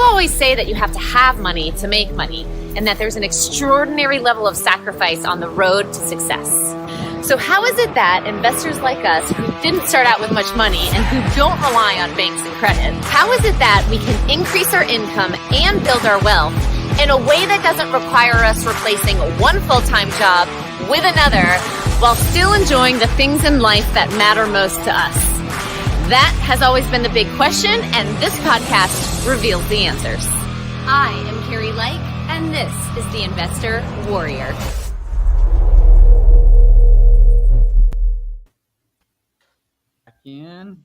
always say that you have to have money to make money, and that there's an extraordinary level of sacrifice on the road to success. So how is it that investors like us who didn't start out with much money and who don't rely on banks and credit, how is it that we can increase our income and build our wealth in a way that doesn't require us replacing one full-time job with another while still enjoying the things in life that matter most to us? That has always been the big question, and this podcast reveals the answers. I am Carrie Like, and this is the Investor Warrior. In.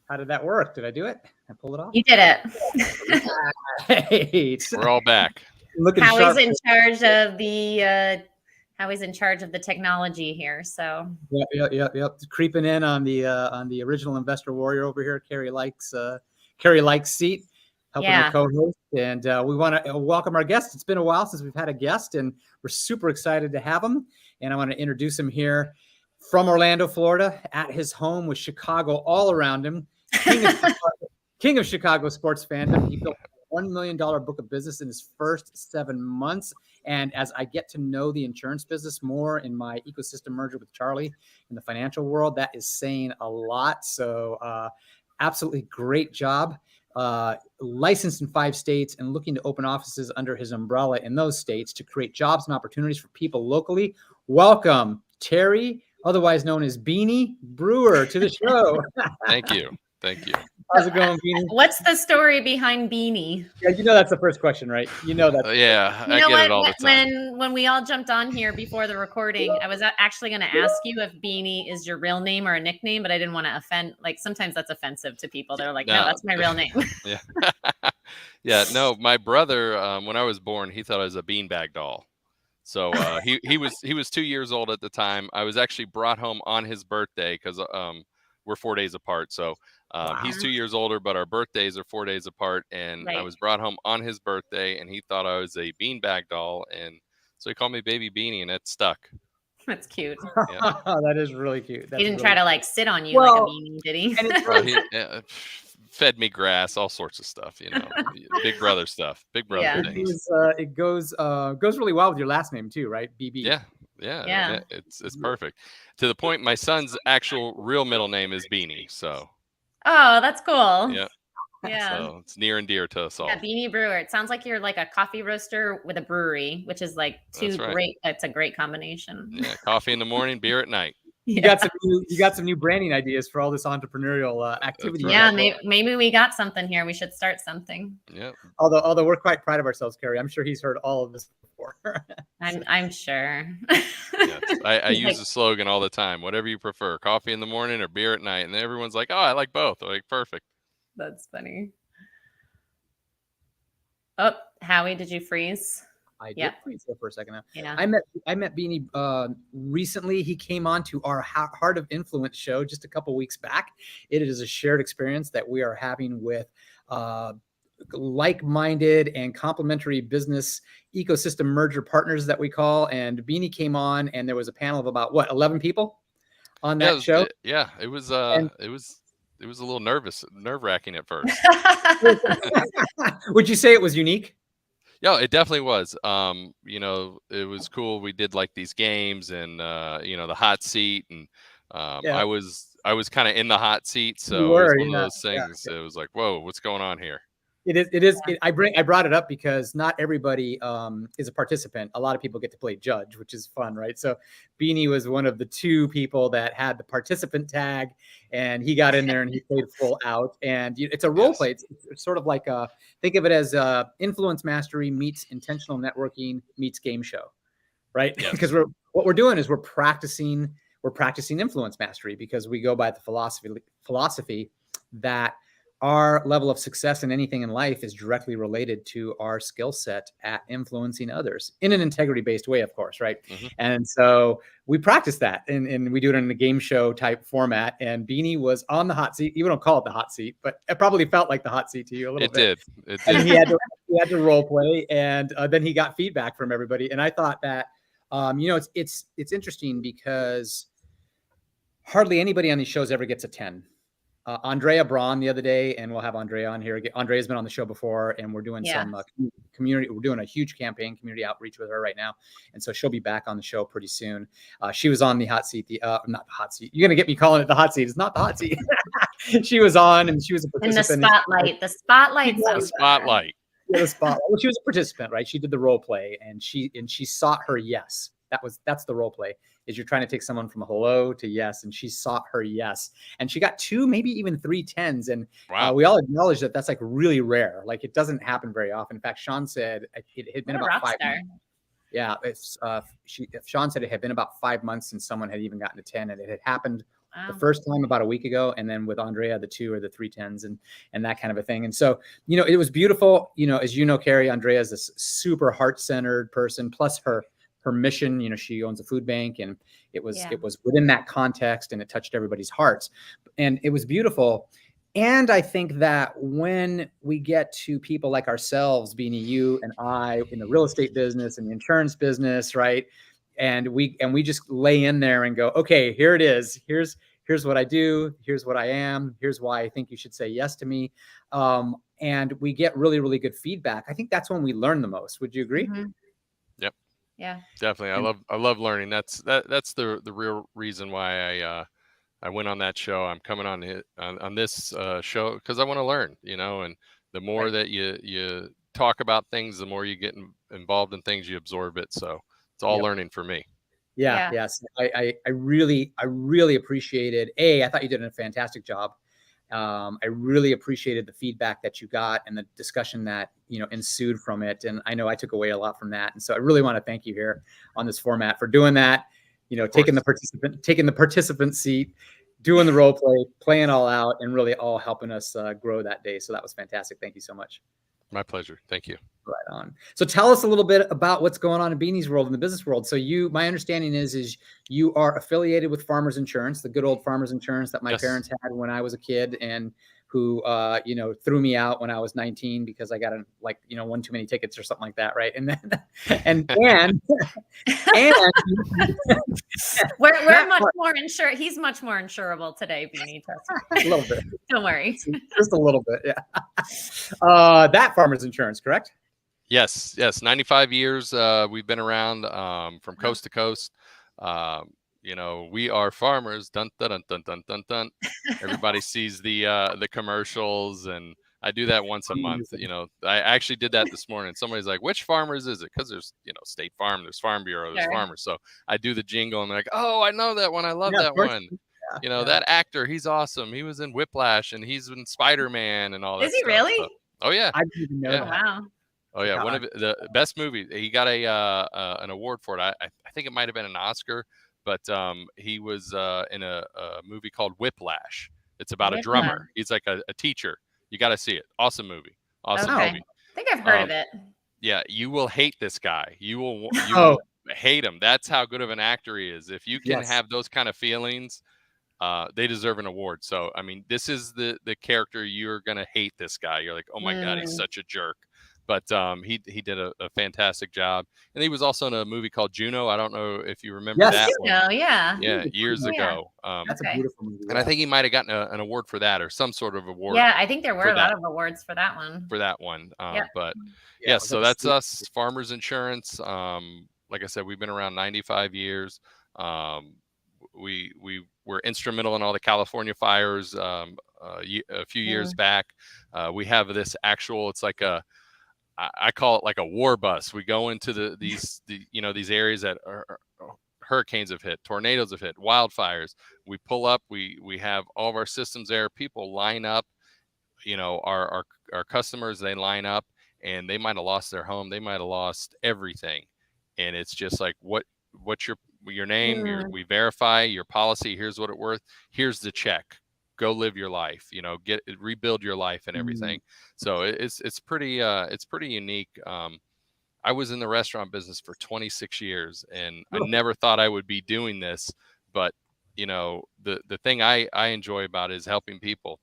How did that work? Did I do it? I pull it off? You did it. Hey, we're all back. Howie's in charge of the technology here. So yep. Creeping in on the original Investor Warrior over here. Carrie Likes seat, helping the co-host, and we want to welcome our guest. It's been a while since we've had a guest, and we're super excited to have him. And I want to introduce him here. From Orlando, Florida, at his home with Chicago all around him. King of Chicago sports fandom. He built a $1 million book of business in his first 7 months. And as I get to know the insurance business more in my ecosystem merger with Charlie in the financial world, that is saying a lot. So absolutely great job. Licensed in 5 states and looking to open offices under his umbrella in those states to create jobs and opportunities for people locally. Welcome, Terry, otherwise known as Beenie Brewer, to the show. Thank you. How's it going, Beenie? What's the story behind Beenie? Yeah, that's the first question, right? You know that. Yeah, I get it all the time. When we all jumped on here before the recording, I was actually going to ask you if Beenie is your real name or a nickname, but I didn't want to offend. Like, sometimes that's offensive to people. They're like, no, that's my real name. Yeah. Yeah, no, my brother, when I was born, he thought I was a beanbag doll. So he was 2 years old at the time. I was actually brought home on his birthday because we're 4 days apart. So he's 2 years older, but our birthdays are 4 days apart. And I was brought home on his birthday, and he thought I was a beanbag doll, and so he called me Baby Beenie, and it stuck. That's cute. Yeah. That is really cute. He didn't try to sit on you like a beanie, did he? He fed me grass, all sorts of stuff, big brother stuff, big brother things. It goes really well with your last name too, right? BB. Yeah. It's perfect. To the point, my son's actual real middle name is Beenie. So. Oh, that's cool. Yeah. So it's near and dear to us all. Yeah, Beenie Brewer. It sounds like you're like a coffee roaster with a brewery, which is like great. It's a great combination. Yeah, coffee in the morning, beer at night. You got some new branding ideas for all this entrepreneurial activity. Right. Yeah, maybe we got something here. We should start something. Yeah. Although we're quite proud of ourselves, Carrie. I'm sure he's heard all of this before. I'm sure. Yes. I use the slogan all the time. Whatever you prefer, coffee in the morning or beer at night, and everyone's like, "Oh, I like both." I'm like, perfect. That's funny. Oh, Howie, did you freeze? I did freeze there for a second. Yeah. I met Beenie recently. He came on to our Heart of Influence show just a couple weeks back. It is a shared experience that we are having with like-minded and complementary business ecosystem merger partners that we call. And Beenie came on, and there was a panel of about 11 people on that show. Yeah, it was it was a little nerve-wracking at first. Would you say it was unique? Yeah, it definitely was. It was cool. We did like these games and the hot seat, and I was kind of in the hot seat, so it was one of those things. It was like, whoa, what's going on here? It is. I brought it up because not everybody is a participant. A lot of people get to play judge, which is fun, right? So Beenie was one of the 2 people that had the participant tag, and he got in there and he played full out. And it's a role play. It's sort of like think of it as influence mastery meets intentional networking meets game show, right? Yes. Because what we're doing is we're practicing influence mastery, because we go by the philosophy that our level of success in anything in life is directly related to our skill set at influencing others in an integrity-based way, of course, right? Mm-hmm. And so we practice that, and we do it in a game show type format. And Beenie was on the hot seat. You don't call it the hot seat, but it probably felt like the hot seat to you a little bit. It did. And he had to role play, and then he got feedback from everybody. And I thought that, it's interesting because hardly anybody on these shows ever gets a 10. Andrea Braun the other day, and we'll have Andrea on here again. Andrea's been on the show before, and we're doing some community. We're doing a huge campaign, community outreach with her right now, and so she'll be back on the show pretty soon. She was on the hot seat. Not the hot seat. You're gonna get me calling it the hot seat. It's not the hot seat. She was on, and she was a participant. In the spotlight. The spotlight. The spotlight. Yeah, the spotlight. Well, she was a participant, right? She did the role play, and she sought her yes. That's the role play. Is you're trying to take someone from hello to yes, and she sought her yes, and she got 2, maybe even 3 10s, and wow. We all acknowledge that that's like really rare. Like it doesn't happen very often. In fact, Sean said it had been about 5 months. Yeah, Sean said it had been about 5 months since someone had even gotten to 10, and it had happened the first time about a week ago, and then with Andrea, the 2 or the 3 10s, and that kind of a thing. And so, it was beautiful. As you know, Carrie, Andrea is this super heart-centered person. Plus her mission, she owns a food bank, and it was within that context, and it touched everybody's hearts, and it was beautiful. And I think that when we get to people like ourselves, Beenie, you and I, in the real estate business and the insurance business, right? And we just lay in there and go, okay, here it is. Here's what I do. Here's what I am. Here's why I think you should say yes to me. And we get really, really good feedback. I think that's when we learn the most. Would you agree? Mm-hmm. Yep. Yeah. Definitely. I love learning. That's the real reason why I went on that show. I'm coming on this show because I want to learn, and the more that you talk about things, the more you get involved in things, you absorb it. So it's all learning for me. Yeah. Yes. I really appreciated. I thought you did a fantastic job. I really appreciated the feedback that you got and the discussion that, ensued from it. And I know I took away a lot from that. And so I really want to thank you here on this format for doing that, taking the participant seat, doing the role play, playing all out, and really all helping us grow that day. So that was fantastic. Thank you so much. My pleasure. Thank you. Right on. So tell us a little bit about what's going on in Beanie's world, in the business world. So my understanding is you are affiliated with Farmers Insurance, the good old Farmers Insurance that my parents had when I was a kid, and who, threw me out when I was 19 because I got one too many tickets or something like that. Right. And then, and we're much more insured. He's much more insurable today, Beenie. A little bit. Don't worry. Just a little bit. Yeah. That Farmers Insurance, correct? Yes. 95 years. We've been around from coast to coast. We are farmers. Dun dun dun dun dun dun dun. Everybody sees the commercials, and I do that once a month. I actually did that this morning. Somebody's like, "Which Farmers is it?" Because there's State Farm, there's Farm Bureau, there's Farmers. So I do the jingle, and they're like, "Oh, I know that one. I love that one." That actor, he's awesome. He was in Whiplash, and he's in Spider-Man, and all that. Is he really? So, oh yeah. I didn't even know that. Wow. Oh yeah, one of the best movies. He got an award for it. I think it might have been an Oscar, but he was in a movie called Whiplash. It's about a drummer. He's like a teacher. You got to see it. Awesome movie. Awesome movie. I think I've heard of it. Yeah, you will hate this guy. You will hate him. That's how good of an actor he is. If you can have those kind of feelings, they deserve an award. So I mean, this is the character. You're gonna hate this guy. You're like, oh my god, he's such a jerk. But he did a fantastic job, and he was also in a movie called Juno. I don't know if you remember that one. Yeah, years ago. That's a beautiful movie. And I think he might have gotten an award for that, or some sort of award. Yeah, I think there were a lot of awards for that one. But so that's us, Farmers Insurance. Like I said, we've been around 95 years. We were instrumental in all the California fires a few years back. We have this it's like I call it like a war bus. We go into these areas that hurricanes have hit, tornadoes have hit, wildfires. We pull up, we have all of our systems there. People line up, our customers, they line up, and they might have lost their home. They might have lost everything. And it's just like, what's your name? We verify your policy. Here's what it's worth. Here's the check. Go live your life, rebuild your life and everything. So it's pretty unique. I was in the restaurant business for 26 years, and I never thought I would be doing this, but the thing I enjoy about it is helping people.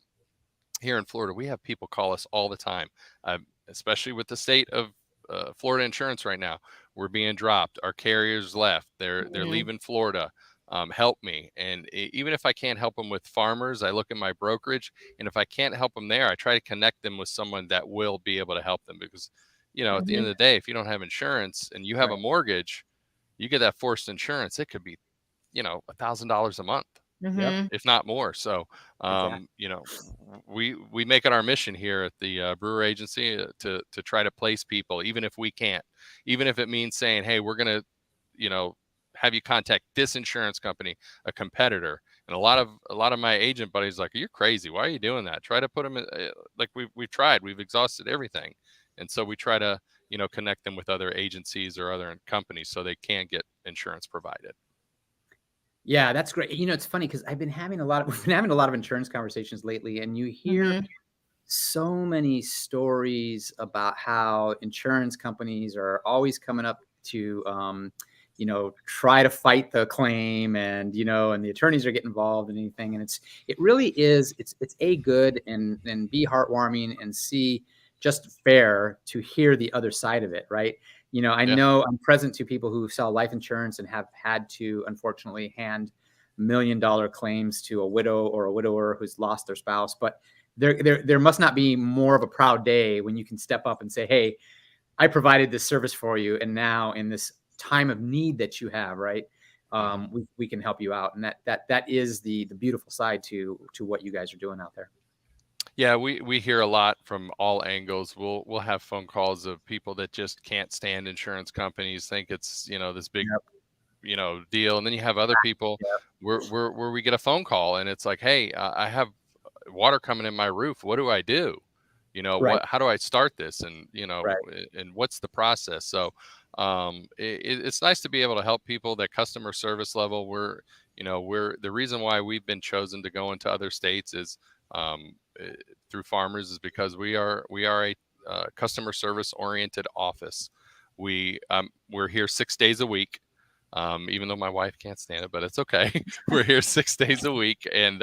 Here in Florida, we have people call us all the time, especially with the state of Florida insurance right now. We're being dropped. Our carriers left. They're leaving Florida. help me. And even if I can't help them with farmers, I look at my brokerage, and if I can't help them there, I try to connect them with someone that will be able to help them. Because, at the end of the day, if you don't have insurance and you have a mortgage, you get that forced insurance, it could be, $1,000 a month, if not more. So, we make it our mission here at the Brewer Agency to try to place people, even if we can't, even if it means saying, hey, we're going to, have you contact this insurance company, a competitor. And a lot of my agent buddies like, you're crazy. Why are you doing that? Try to put them in, like we've tried, we've exhausted everything. And so we try to, connect them with other agencies or other companies so they can get insurance provided. Yeah, that's great. It's funny because we've been having a lot of insurance conversations lately, and you hear so many stories about how insurance companies are always coming up to, try to fight the claim, and the attorneys are getting involved in anything. And it really is, it's a good and be heartwarming and see just fair to hear the other side of it. Right. I know I'm present to people who sell life insurance and have had to, unfortunately, hand $1 million claims to a widow or a widower who's lost their spouse. But there must not be more of a proud day when you can step up and say, hey, I provided this service for you, and now in this time of need that you have, right, we can help you out. And that is the beautiful side to what you guys are doing out there. Yeah, we hear a lot from all angles. We'll have phone calls of people that just can't stand insurance companies, think it's, this big, deal. And then you have other people where we get a phone call and it's like, hey, I have water coming in my roof. What do I do? How do I start this? And, and what's the process? So it's nice to be able to help people. That customer service level, we're the reason why we've been chosen to go into other states is through Farmers is because we are a customer service oriented office. We're here 6 days a week, even though my wife can't stand it, but it's okay. We're here 6 days a week, and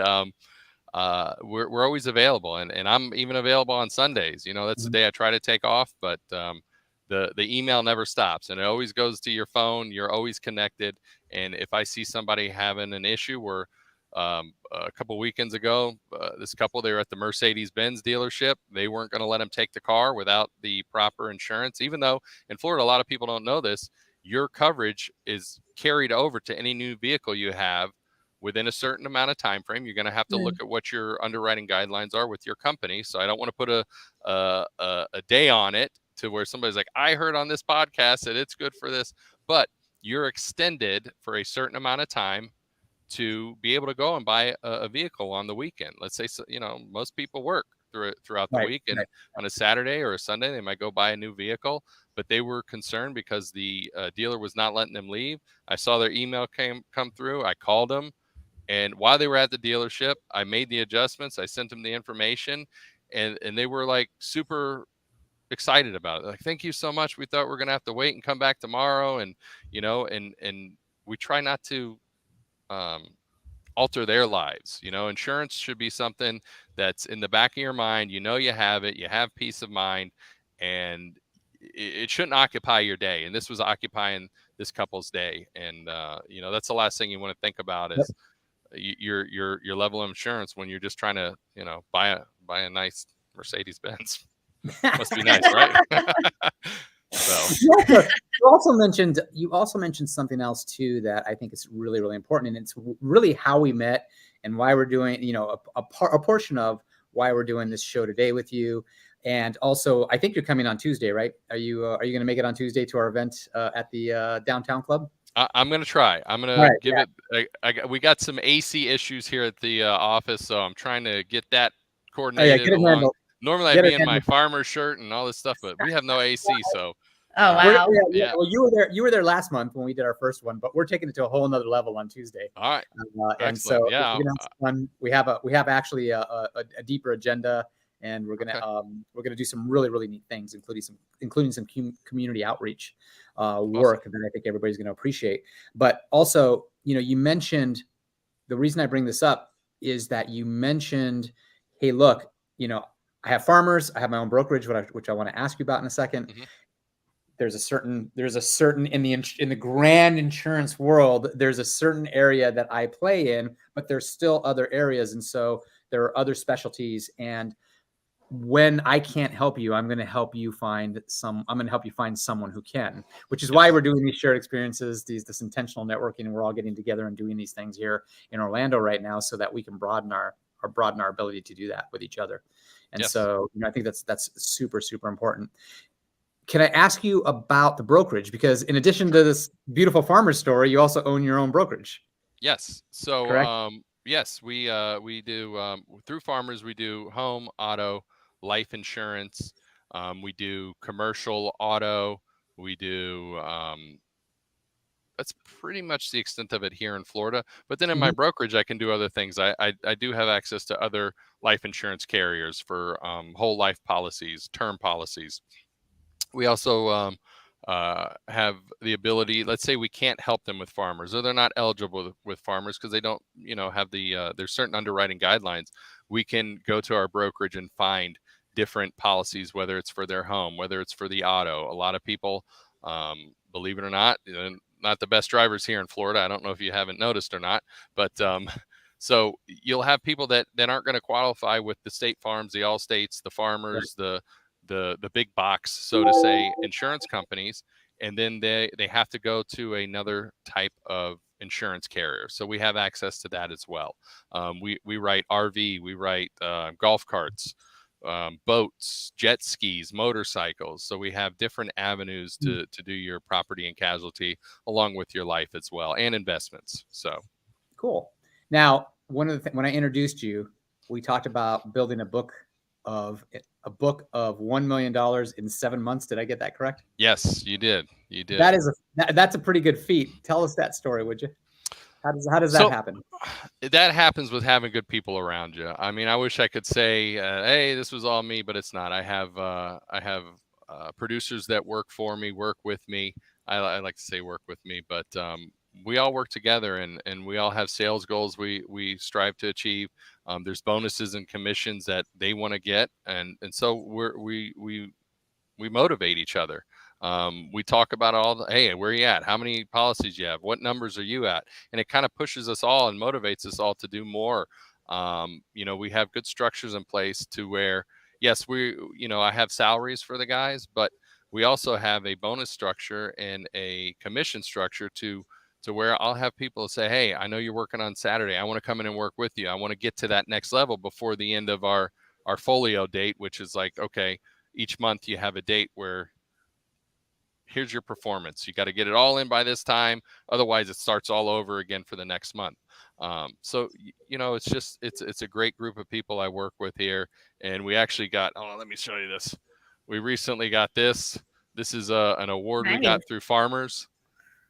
we're always available, and I'm even available on Sundays. That's the day I try to take off, but the email never stops, and it always goes to your phone. You're always connected, and if I see somebody having an issue where a couple weekends ago, this couple, they were at the Mercedes-Benz dealership. They weren't going to let them take the car without the proper insurance, even though in Florida, a lot of people don't know this. Your coverage is carried over to any new vehicle you have within a certain amount of time frame. You're going to have to look at what your underwriting guidelines are with your company. So I don't want to put a day on it to where somebody's like, I heard on this podcast that it's good for this, but you're extended for a certain amount of time to be able to go and buy a vehicle on the weekend. Let's say, most people work throughout the week, and on a Saturday or a Sunday, they might go buy a new vehicle, but they were concerned because the dealer was not letting them leave. I saw their email come through. I called them, and while they were at the dealership, I made the adjustments. I sent them the information, and they were like super excited about it. Like, thank you so much. We thought we were going to have to wait and come back tomorrow. And, and we try not to alter their lives. Insurance should be something that's in the back of your mind. You have it, you have peace of mind, and it shouldn't occupy your day. And this was occupying this couple's day. And, that's the last thing you want to think about is your level of insurance when you're just trying to, buy a nice Mercedes-Benz. Must be nice, right? So. You also mentioned something else too that I think is really, really important, and it's really how we met and why we're doing, a portion of why we're doing this show today with you. And also, I think you're coming on Tuesday, right? Are you going to make it on Tuesday to our event at the downtown club? I'm going to try. I'm going to give it. We got some AC issues here at the office, so I'm trying to get that coordinated along. Normally I'd be in my farmer shirt and all this stuff, but we have no AC, so. Oh, wow. Well, you were there last month when we did our first one, but we're taking it to a whole nother level on Tuesday. All right. And so we have actually a deeper agenda, and we're gonna do some really, really neat things, including some community outreach work that I think everybody's going to appreciate. But also, you mentioned, the reason I bring this up is that you mentioned, hey, look, I have farmers, I have my own brokerage, which I want to ask you about in a second. there's a certain in the grand insurance world, there's a certain area that I play in, but there's still other areas. And so there are other specialties. And when I can't help you, I'm going to help you find someone who can, which is why we're doing these shared experiences, this intentional networking. And we're all getting together and doing these things here in Orlando right now so that we can broaden our ability to do that with each other. And so, I think that's super, super important. Can I ask you about the brokerage? Because in addition to this beautiful farmer story, you also own your own brokerage. Yes. So, yes, we do through Farmers. We do home, auto, life insurance. We do commercial auto. We do. That's pretty much the extent of it here in Florida. But then in my brokerage, I can do other things. I do have access to other life insurance carriers for whole life policies, term policies. We also have the ability, let's say we can't help them with farmers, or they're not eligible with farmers because they don't, have there's certain underwriting guidelines. We can go to our brokerage and find different policies, whether it's for their home, whether it's for the auto. A lot of people, believe it or not, not the best drivers here in Florida. I don't know if you haven't noticed or not, but so you'll have people that aren't going to qualify with the state farms, the all states, the farmers, the big box, so to say, insurance companies, and then they have to go to another type of insurance carrier. So we have access to that as well. We write RV, we write golf carts, boats, jet skis, motorcycles. So we have different avenues to do your property and casualty along with your life as well, and investments. So cool. Now, one of the when I introduced you, we talked about building a book of $1 million in 7 months. Did I get that correct? Yes, you did. That's a pretty good feat. Tell us that story, would you? How does that happen? That happens with having good people around you. I mean, I wish I could say, hey, this was all me, but it's not. I have producers that work for me, work with me. I like to say work with me, but we all work together, and we all have sales goals we strive to achieve. There's bonuses and commissions that they want to get, and so we motivate each other. We talk about hey, where are you at? How many policies you have? What numbers are you at? And it kind of pushes us all and motivates us all to do more. We have good structures in place to where, yes, I have salaries for the guys, but we also have a bonus structure and a commission structure to where I'll have people say, hey, I know you're working on Saturday. I want to come in and work with you. I want to get to that next level before the end of our folio date, which is like, okay, each month you have a date where here's your performance. You got to get it all in by this time. Otherwise it starts all over again for the next month. So, it's a great group of people I work with here. And we actually got, let me show you this. We recently got this. This is an award we got through Farmers,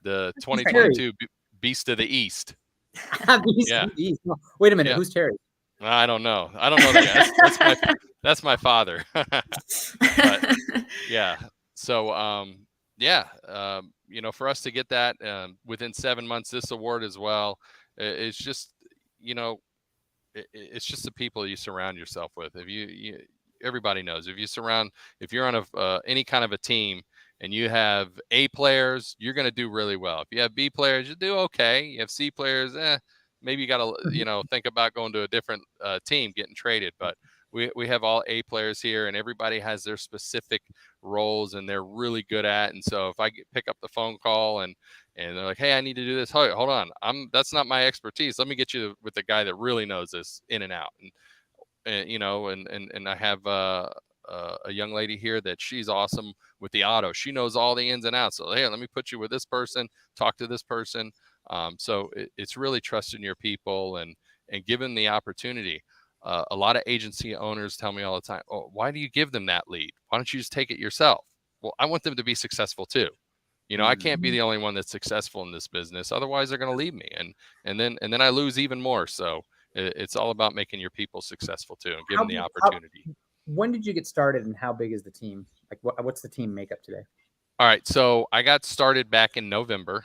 the 2022 Beast of the East. Beast of the East. Wait a minute. Yeah. Who's Terry? I don't know. The guy. That's my father. But, yeah. So, for us to get that within 7 months, this award as well, it's just, it's just the people you surround yourself with. If everybody knows, if you're on any kind of a team and you have A players, you're going to do really well. If you have B players, you do okay. You have C players, maybe you got to, think about going to a different team, getting traded. But we have all A players here, and everybody has their specific roles and they're really good at. And so if I pick up the phone call and they're like, hey, I need to do this. Hold on. That's not my expertise. Let me get you with the guy that really knows this in and out. And I have a young lady here that she's awesome with the auto. She knows all the ins and outs. So, hey, let me put you with this person, talk to this person. So it's really trusting your people and giving the opportunity. A lot of agency owners tell me all the time, oh, why do you give them that lead? Why don't you just take it yourself? Well, I want them to be successful too. I can't be the only one that's successful in this business. Otherwise they're going to leave me. And then I lose even more. So it's all about making your people successful too and giving them the opportunity. When did you get started and how big is the team? Like what's the team makeup today? All right. So I got started back in November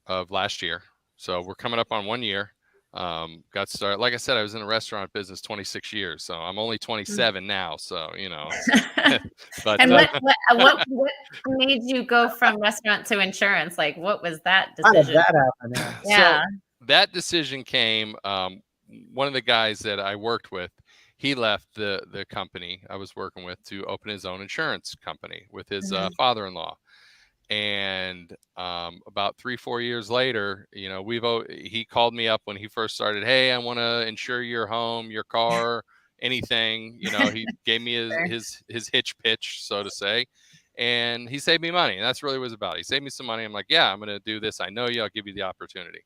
of last year. So we're coming up on 1 year. got started. Like I said, I was in the restaurant business 26 years, so I'm only 27 now. So, but and what made you go from restaurant to insurance? Like, what was that decision? How did that happen? Yeah. So that decision came. One of the guys that I worked with, he left the company I was working with to open his own insurance company with his father-in-law. And about 3-4 years later, he called me up when he first started. Hey, I want to insure your home, your car, anything. He gave me his hitch pitch, so to say, and he saved me money. And that's really what it was about. He saved me some money. I'm like, yeah, I'm going to do this. I know you. I'll give you the opportunity.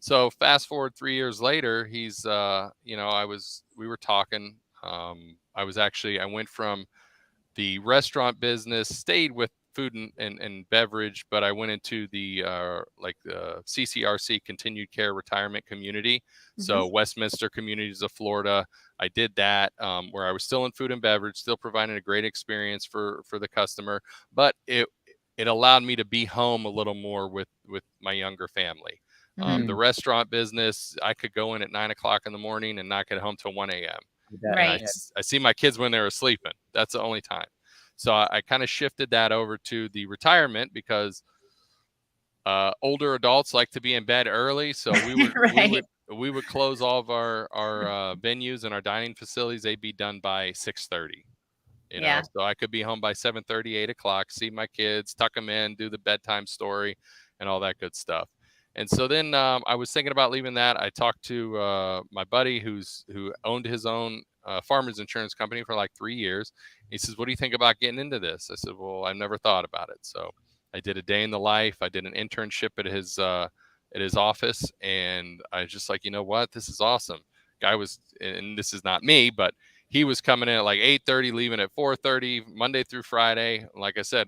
So fast forward 3 years later, he's we were talking. I went from the restaurant business, stayed with food and beverage, but I went into the CCRC, continued care retirement community. So Westminster Communities of Florida, I did that, where I was still in food and beverage, still providing a great experience for the customer, but it allowed me to be home a little more with my younger family. The restaurant business, I could go in at 9 o'clock in the morning and not get home till 1 a.m. Right. I see my kids when they were sleeping. That's the only time. So I kind of shifted that over to the retirement because older adults like to be in bed early. So we would close all of our venues and our dining facilities. They'd be done by 6:30. So I could be home by 7:30, 8 o'clock, see my kids, tuck them in, do the bedtime story, and all that good stuff. And so then I was thinking about leaving that. I talked to my buddy who owned his own farmers insurance company for like 3 years. He says, what do you think about getting into this? I said, well, I've never thought about it. So I did a day in the life. I did an internship at his office. And I was just like, you know what? This is awesome. Guy was, and this is not me, but he was coming in at like 8:30, leaving at 4:30, Monday through Friday. Like I said,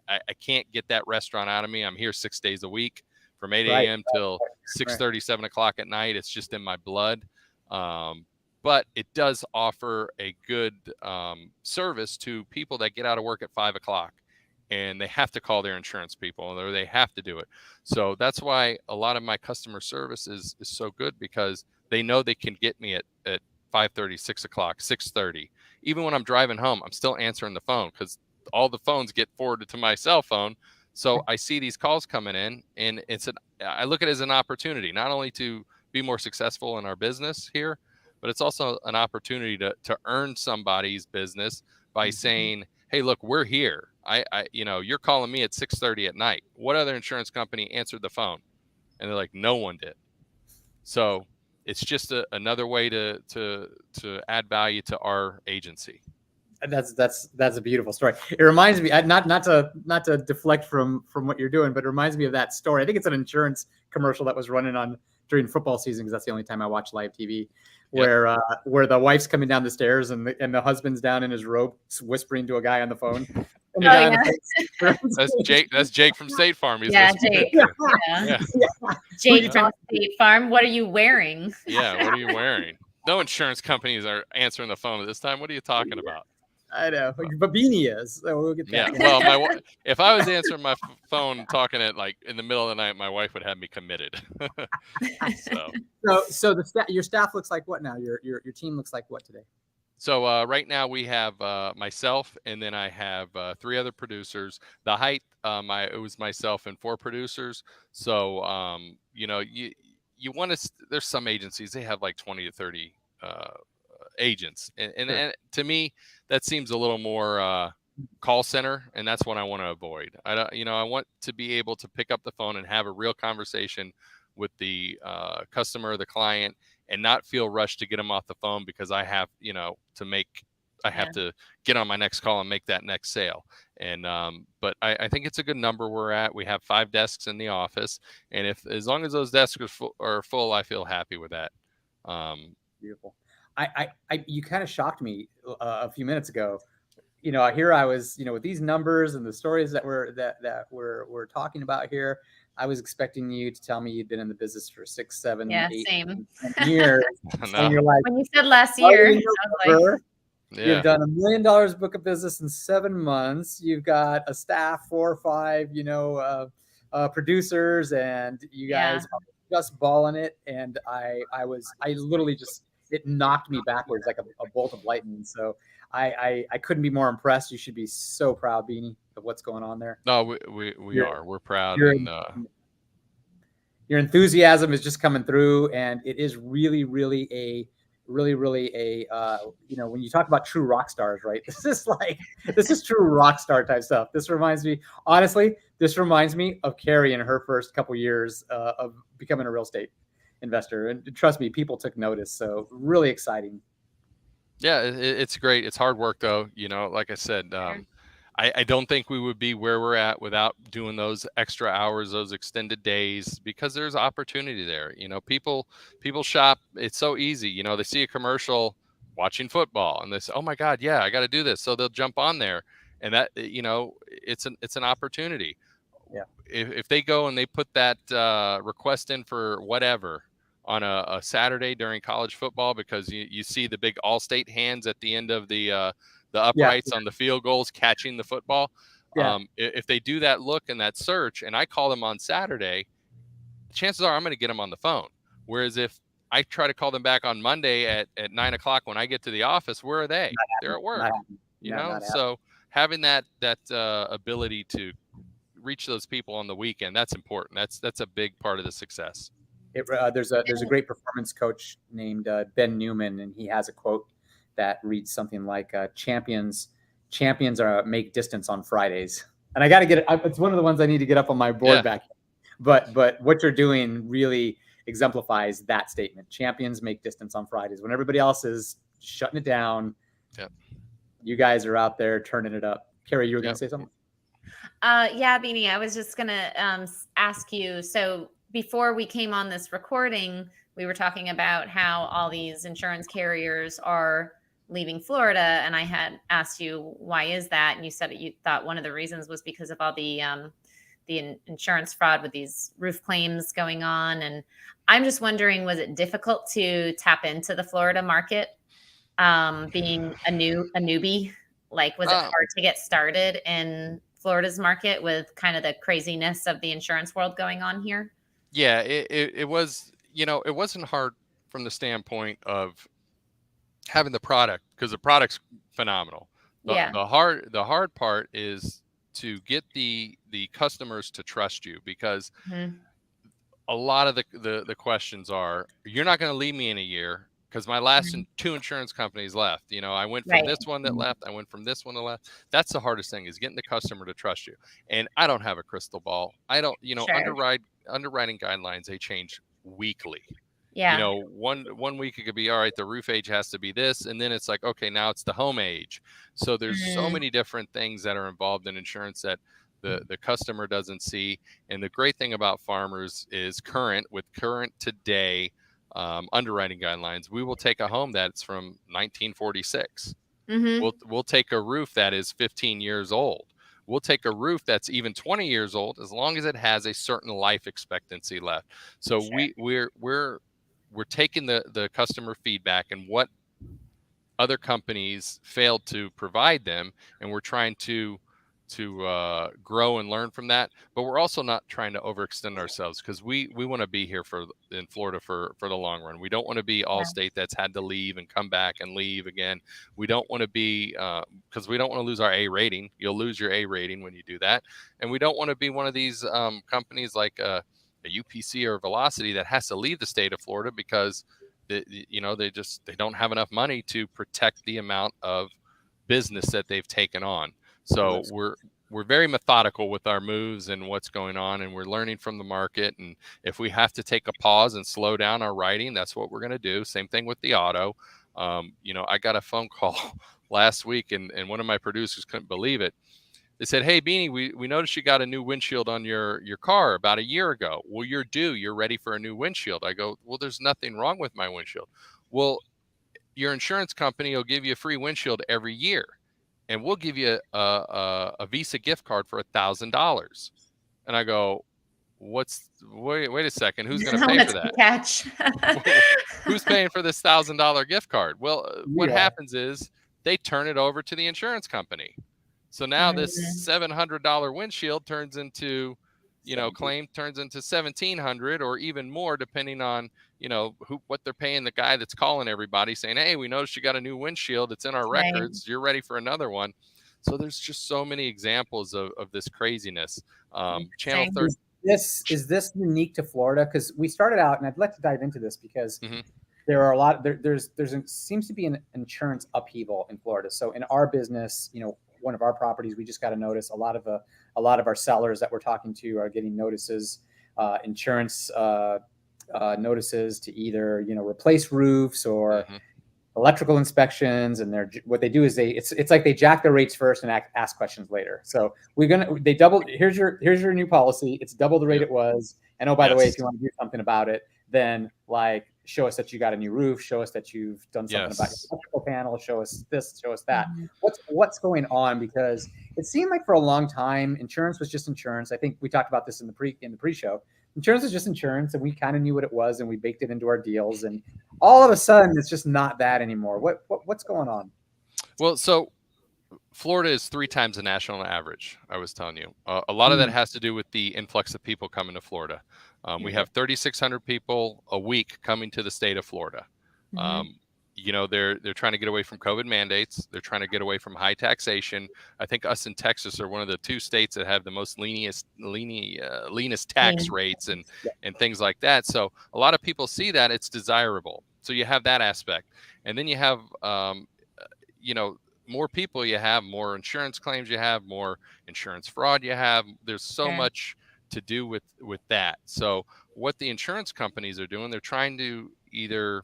I can't get that restaurant out of me. I'm here 6 days a week from 8 a.m. till 6:30, 7 o'clock at night. It's just in my blood. But it does offer a good service to people that get out of work at 5 o'clock and they have to call their insurance people or they have to do it. So that's why a lot of my customer service is so good, because they know they can get me at 5:30, 6 o'clock, 6:30. Even when I'm driving home, I'm still answering the phone because all the phones get forwarded to my cell phone. So I see these calls coming in, and I look at it as an opportunity, not only to be more successful in our business here, but it's also an opportunity to earn somebody's business by saying, hey, look, we're here. You're calling me at 6:30 at night. What other insurance company answered the phone? And they're like, no one did. So it's just another way to add value to our agency. That's a beautiful story. It reminds me, not to deflect from what you're doing, but it reminds me of that story. I think it's an insurance commercial that was running on during football season, because that's the only time I watch live TV, where the wife's coming down the stairs and the husband's down in his robe whispering to a guy on the phone. That's Jake from State Farm. Jake. Jake from State Farm. What are you wearing? Yeah, what are you wearing? No insurance companies are answering the phone at this time. What are you talking about? I know, but Beenie is. So we'll get that. Yeah, well, if I was answering my phone talking at like in the middle of the night, my wife would have me committed. So your staff looks like what now? Your team looks like what today? So right now we have myself, and then I have 3 other producers. The height, it was myself and 4 producers. So you want to. There's some agencies, they have like 20 to 30 agents, and to me that seems a little more call center, and that's what I want to avoid. I want to be able to pick up the phone and have a real conversation with the customer, the client, and not feel rushed to get them off the phone because I have to get on my next call and make that next sale. And but I think it's a good number we're at. We have 5 desks in the office, and as long as those desks are full, I feel happy with that. Beautiful. You kind of shocked me a few minutes ago. Here I was, with these numbers and the stories that we're talking about here. I was expecting you to tell me you'd been in the business for 6, 7, 8 10 years. No. And you're like, when you said last year, you've done $1 million book of business in 7 months. You've got a staff 4 or 5, producers, and you guys just balling it, and I literally just, it knocked me backwards like a bolt of lightning. So I couldn't be more impressed. You should be so proud, Beanie, of what's going on there. No, we are. We're proud. Your And your enthusiasm is just coming through, and it is really, really a when you talk about true rock stars, right? This is true rock star type stuff. This reminds me of Carrie in her first couple years of becoming a real estate investor, and trust me, people took notice. So really exciting. Yeah, it's great. It's hard work though. Like I said, I don't think we would be where we're at without doing those extra hours, those extended days, because there's opportunity there. People shop. It's so easy. They see a commercial watching football and they say, oh my God, yeah, I got to do this. So they'll jump on there, and that, it's an opportunity. Yeah. If they go and they put that request in for whatever on a Saturday during college football, because you see the big all-state hands at the end of the uprights on the field goals catching the football. Yeah. If they do that look and that search, and I call them on Saturday, chances are I'm going to get them on the phone. Whereas if I try to call them back on Monday at 9:00 when I get to the office, where are they? They're at work. So having that ability to reach those people on the weekend, that's important. That's a big part of the success. There's a great performance coach named Ben Newman, and he has a quote that reads something like champions are make distance on Fridays. And I got to get it. It's one of the ones I need to get up on my board back. But what you're doing really exemplifies that statement. Champions make distance on Fridays. When everybody else is shutting it down, you guys are out there turning it up. Carrie, you were going to say something? Yeah, Beanie, I was just going to ask you. So before we came on this recording, we were talking about how all these insurance carriers are leaving Florida, and I had asked you, why is that? And you said that you thought one of the reasons was because of all the insurance fraud with these roof claims going on. And I'm just wondering, was it difficult to tap into the Florida market, being a newbie? Like, was it hard to get started in Florida's market with kind of the craziness of the insurance world going on here? Yeah, it was, it wasn't hard from the standpoint of having the product, because the product's phenomenal. The hard part is to get the customers to trust you, because a lot of the questions are, you're not going to leave me in a year, because my last two insurance companies left. I went from this one that left. I went from this one that left. That's the hardest thing, is getting the customer to trust you. And I don't have a crystal ball. I don't, underwriting guidelines, they change weekly. Yeah. One week it could be, all right, the roof age has to be this. And then it's like, okay, now it's the home age. So there's so many different things that are involved in insurance that the customer doesn't see. And the great thing about Farmers is with current today underwriting guidelines, we will take a home that's from 1946. We'll take a roof that is 15 years old. We'll take a roof that's even 20 years old, as long as it has a certain life expectancy left. So we're taking the customer feedback and what other companies failed to provide them, and we're trying to grow and learn from that. But we're also not trying to overextend ourselves, because we want to be here in Florida for the long run. We don't want to be Allstate that's had to leave and come back and leave again. We don't want to be, because we don't want to lose our A rating. You'll lose your A rating when you do that. And we don't want to be one of these companies like a UPC or Velocity that has to leave the state of Florida because they don't have enough money to protect the amount of business that they've taken on. So we're very methodical with our moves and what's going on, and we're learning from the market. And if we have to take a pause and slow down our writing, that's what we're going to do. Same thing with the auto. I got a phone call last week, and one of my producers couldn't believe it. They said, "Hey, Beanie, we noticed you got a new windshield on your car about a year ago. Well, you're due. You're ready for a new windshield." I go, "Well, there's nothing wrong with my windshield." "Well, your insurance company will give you a free windshield every year, and we'll give you a Visa gift card for $1,000. And I go, wait a second, who's going to pay for that? Catch. Who's paying for this $1,000 gift card? Well, what happens is they turn it over to the insurance company. So now this $700 windshield turns into claim turns into 1,700 or even more, depending on, what they're paying the guy that's calling everybody saying, hey, we noticed you got a new windshield. It's in our records. You're ready for another one. So there's just so many examples of this craziness. Channel 30. Is this unique to Florida? Because we started out, and I'd like to dive into this because there are a lot. Seems to be an insurance upheaval in Florida. So in our business, one of our properties, we just got a notice. A lot of our sellers that we're talking to are getting notices, insurance notices to either replace roofs or electrical inspections. And what they do is it's like they jack their rates first and ask questions later. So they double. Here's your new policy. It's double the rate it was. And oh, by the way, if you want to do something about it, then show us that you got a new roof. Show us that you've done something about your electrical panel. Show us this. Show us that. What's going on? Because it seemed like for a long time, insurance was just insurance. I think we talked about this in the pre-show. Insurance is just insurance, and we kind of knew what it was, and we baked it into our deals. And all of a sudden, it's just not that anymore. What's going on? Well, so Florida is 3 times the national average. I was telling you, a lot of that has to do with the influx of people coming to Florida. We have 3,600 people a week coming to the state of Florida. They're trying to get away from COVID mandates. They're trying to get away from high taxation. I think us in Texas are one of the 2 states that have the most leanest tax rates and things like that. So a lot of people see that it's desirable. So you have that aspect, and then you have more people you have, more insurance claims you have, more insurance fraud you have. There's so much to do with that. So what the insurance companies are doing, they're trying to either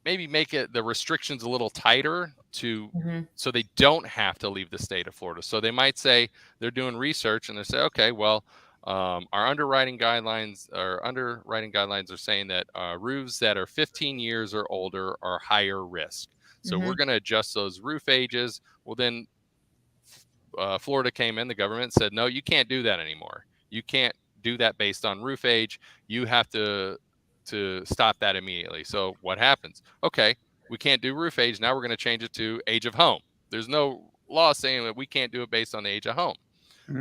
maybe make the restrictions a little tighter so they don't have to leave the state of Florida. So they might say they're doing research and they say, okay, well, our underwriting guidelines are saying that roofs that are 15 years or older are higher risk. So we're going to adjust those roof ages. Well, then Florida came in, the government said, no, you can't do that anymore. You can't do that based on roof age. You have to stop that immediately. So what happens? Okay, we can't do roof age. Now we're going to change it to age of home. There's no law saying that we can't do it based on the age of home.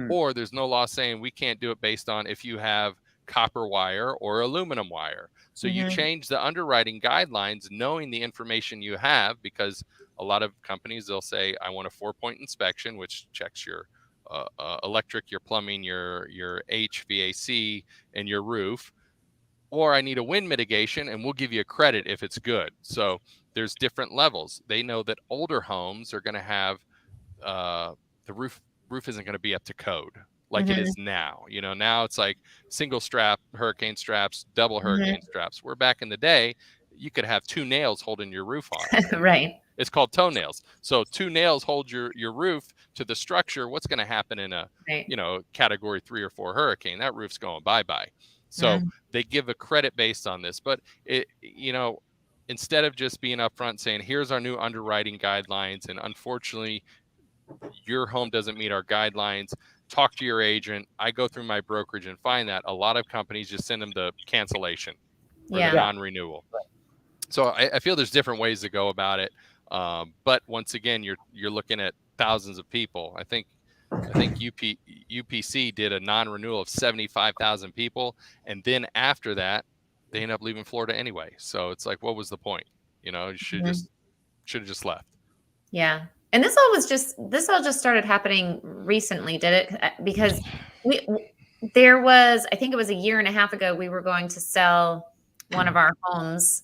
Or there's no law saying we can't do it based on if you have copper wire or aluminum wire. So you change the underwriting guidelines knowing the information you have, because a lot of companies, they'll say, I want a 4-point inspection, which checks your electric, your plumbing, your HVAC, and your roof. Or I need a wind mitigation, and we'll give you a credit if it's good. So there's different levels. They know that older homes are going to have the roof isn't going to be up to code like it is now. Now it's like single strap hurricane straps, double hurricane straps. Where back in the day, you could have 2 nails holding your roof on. Right. It's called toenails. So 2 nails hold your roof to the structure. What's going to happen in a category 3 or 4 hurricane? That roof's going bye-bye. So they give a credit based on this, but instead of just being upfront saying, here's our new underwriting guidelines, and unfortunately your home doesn't meet our guidelines, talk to your agent. I go through my brokerage and find that a lot of companies just send them the cancellation or the non-renewal. So I feel there's different ways to go about it. But once again, you're looking at thousands of people. I think UPC did a non-renewal of 75,000 people, and then after that, they end up leaving Florida anyway. So it's like, what was the point? You should have just left. Yeah, and this all just started happening recently, did it? Because there was, I think it was a year and a half ago, we were going to sell one of our homes,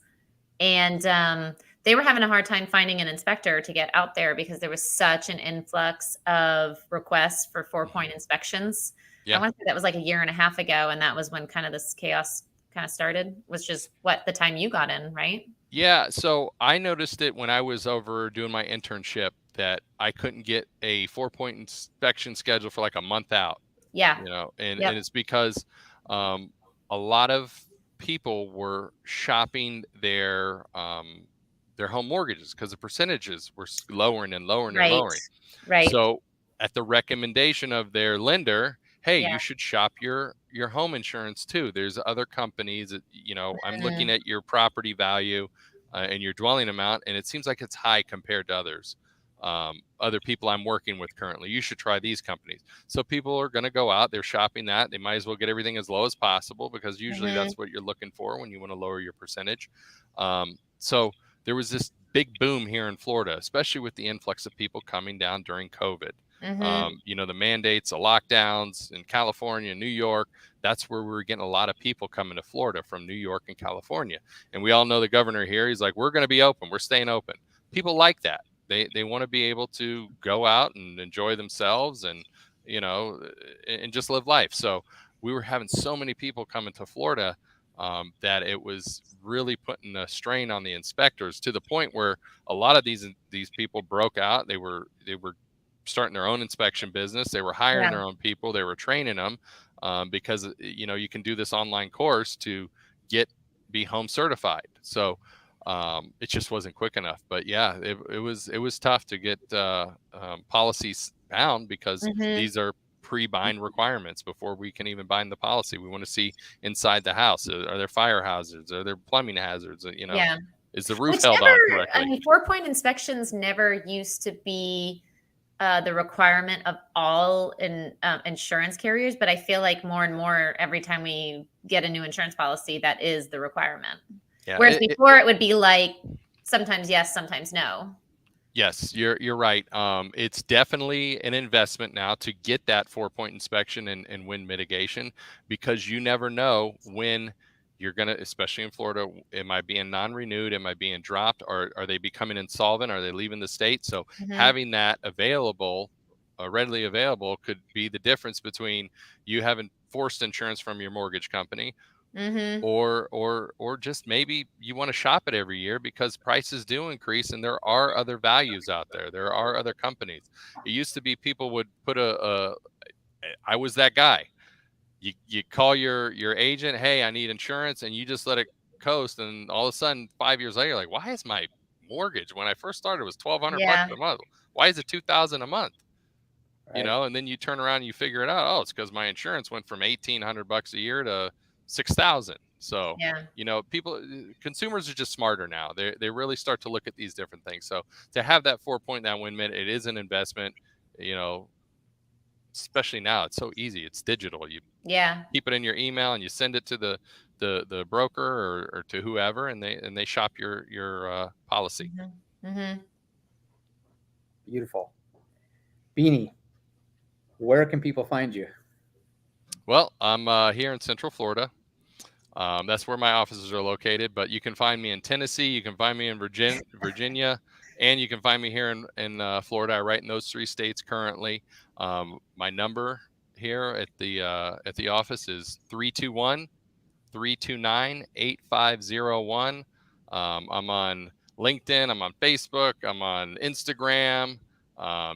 and they were having a hard time finding an inspector to get out there because there was such an influx of requests for 4-point inspections. Yeah. I want to say that was like a year and a half ago. And that was when kind of this chaos kind of started, which is the time you got in, right? Yeah. So I noticed it when I was over doing my internship that I couldn't get a 4-point inspection schedule for like a month out. Yeah. And it's because a lot of people were shopping their home mortgages because the percentages were lowering and lowering and lowering. Right. So at the recommendation of their lender, hey, you should shop your home insurance too. There's other companies that, I'm looking at your property value and your dwelling amount, and it seems like it's high compared to others. other people I'm working with currently. You should try these companies. So people are going to go out, they're shopping that. They might as well get everything as low as possible, because usually that's what you're looking for when you want to lower your percentage. So there was this big boom here in Florida, especially with the influx of people coming down during COVID. The mandates, the lockdowns in California, New York, that's where we were getting a lot of people coming to Florida from New York and California. And we all know the governor here, he's like, we're going to be open. We're staying open. People like that. They want to be able to go out and enjoy themselves and, and just live life. So we were having so many people coming to Florida that it was really putting a strain on the inspectors, to the point where a lot of these people broke out. They were starting their own inspection business. They were hiring their own people. They were training them because, you can do this online course to be home certified. So it just wasn't quick enough. But yeah, it was tough to get policies bound, because these are pre-bind requirements before we can even bind the policy. We want to see inside the house. Are there fire hazards? Are there plumbing hazards? Is the roof held on correctly? I mean, 4-point inspections never used to be the requirement of all insurance carriers, but I feel like more and more every time we get a new insurance policy, that is the requirement. Yeah, whereas before it would be like sometimes yes, sometimes no. Yes, you're right. It's definitely an investment now to get that 4-point inspection and wind mitigation, because you never know when you're going to, especially in Florida, am I being non-renewed? Am I being dropped? Or are they becoming insolvent? Are they leaving the state? So having that available, readily available, could be the difference between you having forced insurance from your mortgage company, or just maybe you want to shop it every year because prices do increase and there are other values out there. There are other companies. It used to be people would put I was that guy. You call your agent, hey, I need insurance, and you just let it coast, and all of a sudden 5 years later, you're like, why is my mortgage, when I first started, it was $1,200 a month, why is it $2,000 a month? Right. And then you turn around and you figure it out. Oh, it's because my insurance went from $1,800 a year to $6,000. So consumers are just smarter now. They really start to look at these different things. So to have that 4-point down wind mid, it is an investment. Especially now, it's so easy. It's digital. You keep it in your email and you send it to the broker or to whoever, and they shop your policy. Beautiful. Beenie, where can people find you? Well, I'm here in Central Florida. That's where my offices are located, but you can find me in Tennessee, you can find me in Virginia, and you can find me here in Florida. I write in those 3 states currently. My number here at the office is 321-329-8501. I'm on LinkedIn, I'm on Facebook, I'm on Instagram. At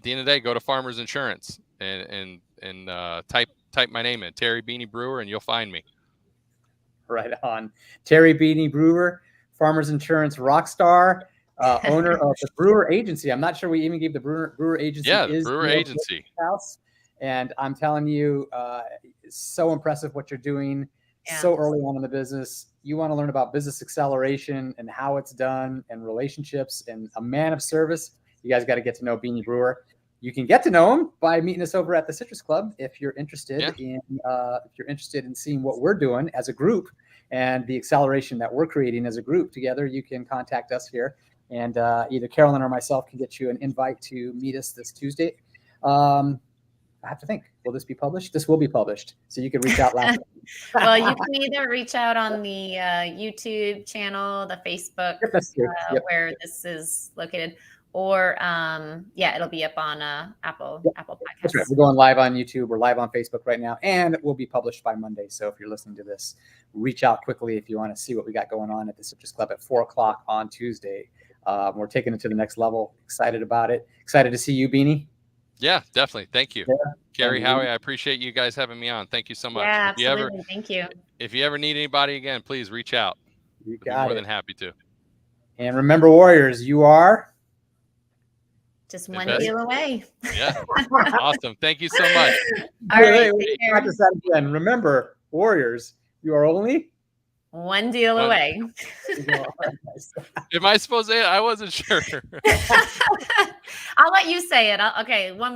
the end of the day, go to Farmers Insurance and type my name in, Terry Beenie Brewer, and you'll find me. Right on. Terry Beenie Brewer, Farmers Insurance rockstar, owner of the Brewer Agency. I'm not sure we even gave the Brewer Agency. Yeah, the Brewer Agency. House. And I'm telling you, it's so impressive what you're doing so early on in the business. You want to learn about business acceleration and how it's done and relationships and a man of service. You guys got to get to know Beenie Brewer. You can get to know him by meeting us over at the Citrus Club if you're interested in seeing what we're doing as a group and the acceleration that we're creating as a group together. You can contact us here, and either Carolyn or myself can get you an invite to meet us this Tuesday. I have to think, will this be published? This will be published, so you can reach out loud. Well, you can either reach out on the YouTube channel, the Facebook, where this is located, or it'll be up on Apple Podcasts. That's right. We're going live on YouTube. We're live on Facebook right now, and it will be published by Monday. So if you're listening to this, reach out quickly if you want to see what we got going on at the Citrus Club at 4:00 on Tuesday. We're taking it to the next level. Excited about it. Excited to see you, Beenie. Yeah, definitely. Thank you. Carrie, Howie, I appreciate you guys having me on. Thank you so much. Yeah, absolutely. Thank you. If you ever need anybody again, please reach out. You got it. More than happy to. And remember, Warriors, you are just one deal away. Yeah. Awesome. Thank you so much. All right. Practice that again. Remember, Warriors, you are only One deal away. Am I supposed to? I wasn't sure. I'll let you say it. Okay, one more.